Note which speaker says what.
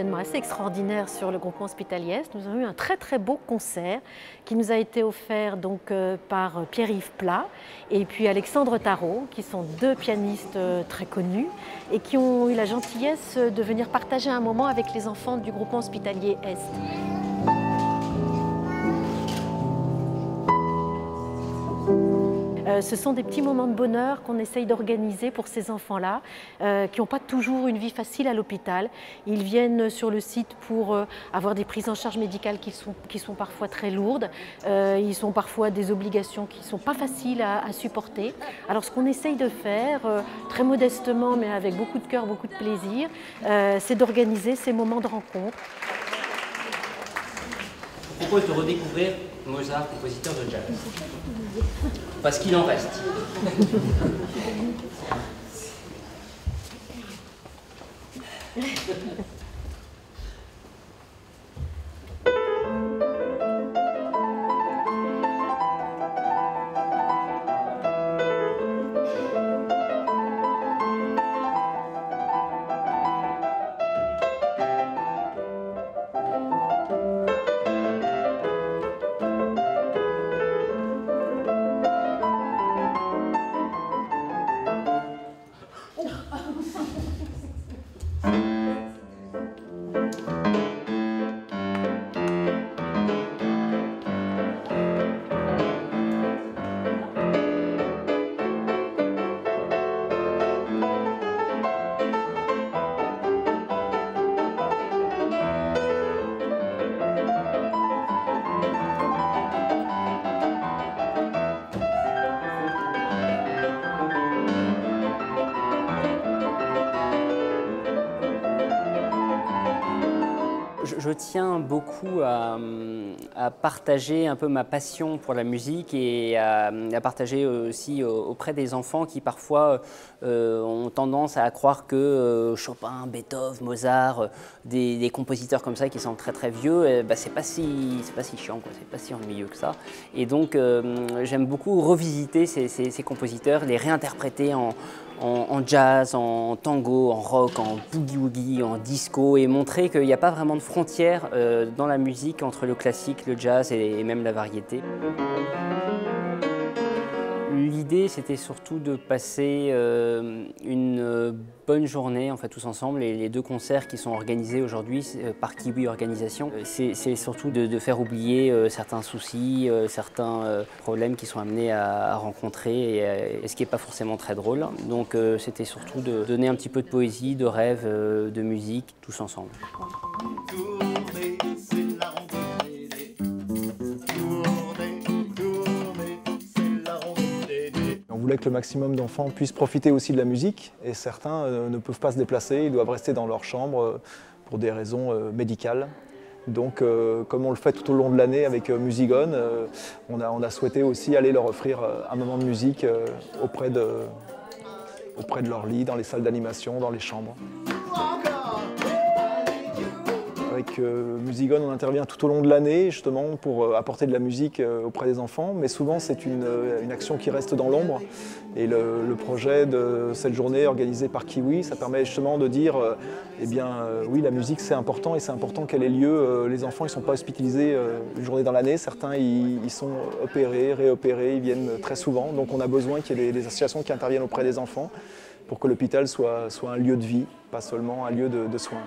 Speaker 1: événement assez extraordinaire sur le groupement hospitalier Est. Nous avons eu un très beau concert qui nous a été offert donc, par Pierre-Yves Plat et puis Alexandre Tarot, qui sont deux pianistes très connus et qui ont eu la gentillesse de venir partager un moment avec les enfants du groupement hospitalier Est. Ce sont des petits moments de bonheur qu'on essaye d'organiser pour ces enfants-là, qui n'ont pas toujours une vie facile à l'hôpital. Ils viennent sur le site pour avoir des prises en charge médicales qui sont parfois très lourdes. Ils ont parfois des obligations qui ne sont pas faciles à supporter. Alors ce qu'on essaye de faire, très modestement, mais avec beaucoup de cœur, beaucoup de plaisir, c'est d'organiser ces moments de rencontre.
Speaker 2: Je vous propose de redécouvrir Mozart, compositeur de jazz. Parce qu'il en reste. Je tiens beaucoup à partager un peu ma passion pour la musique et à partager aussi auprès des enfants qui parfois ont tendance à croire que Chopin, Beethoven, Mozart, des compositeurs comme ça qui sont très vieux, bah, c'est pas si chiant, c'est pas si ennuyeux que ça. Et donc j'aime beaucoup revisiter ces compositeurs, les réinterpréter en jazz, en tango, en rock, en boogie-woogie, en disco et montrer qu'il n'y a pas vraiment de frontières dans la musique entre le classique, le jazz et même la variété. L'idée, c'était surtout de passer une bonne journée en fait, tous ensemble. Et les deux concerts qui sont organisés aujourd'hui par Kiwi Organisation, c'est surtout de faire oublier certains soucis, certains problèmes qu'ils sont amenés à rencontrer et ce qui n'est pas forcément très drôle. Donc c'était surtout de donner un petit peu de poésie, de rêve, de musique, tous ensemble.
Speaker 3: On voulait que le maximum d'enfants puissent profiter aussi de la musique et certains ne peuvent pas se déplacer, ils doivent rester dans leur chambre pour des raisons médicales. Donc comme on le fait tout au long de l'année avec Musigone, on a souhaité aussi aller leur offrir un moment de musique auprès de leur lit, dans les salles d'animation, dans les chambres. Avec Musigone, on intervient tout au long de l'année justement pour apporter de la musique auprès des enfants, mais souvent c'est une action qui reste dans l'ombre. Et le projet de cette journée organisée par Kiwi, ça permet justement de dire eh bien oui, la musique c'est important et c'est important qu'elle ait lieu. Les enfants ils ne sont pas hospitalisés une journée dans l'année, certains ils sont opérés, réopérés, ils viennent très souvent, donc on a besoin qu'il y ait des associations qui interviennent auprès des enfants pour que l'hôpital soit un lieu de vie, pas seulement un lieu de soins.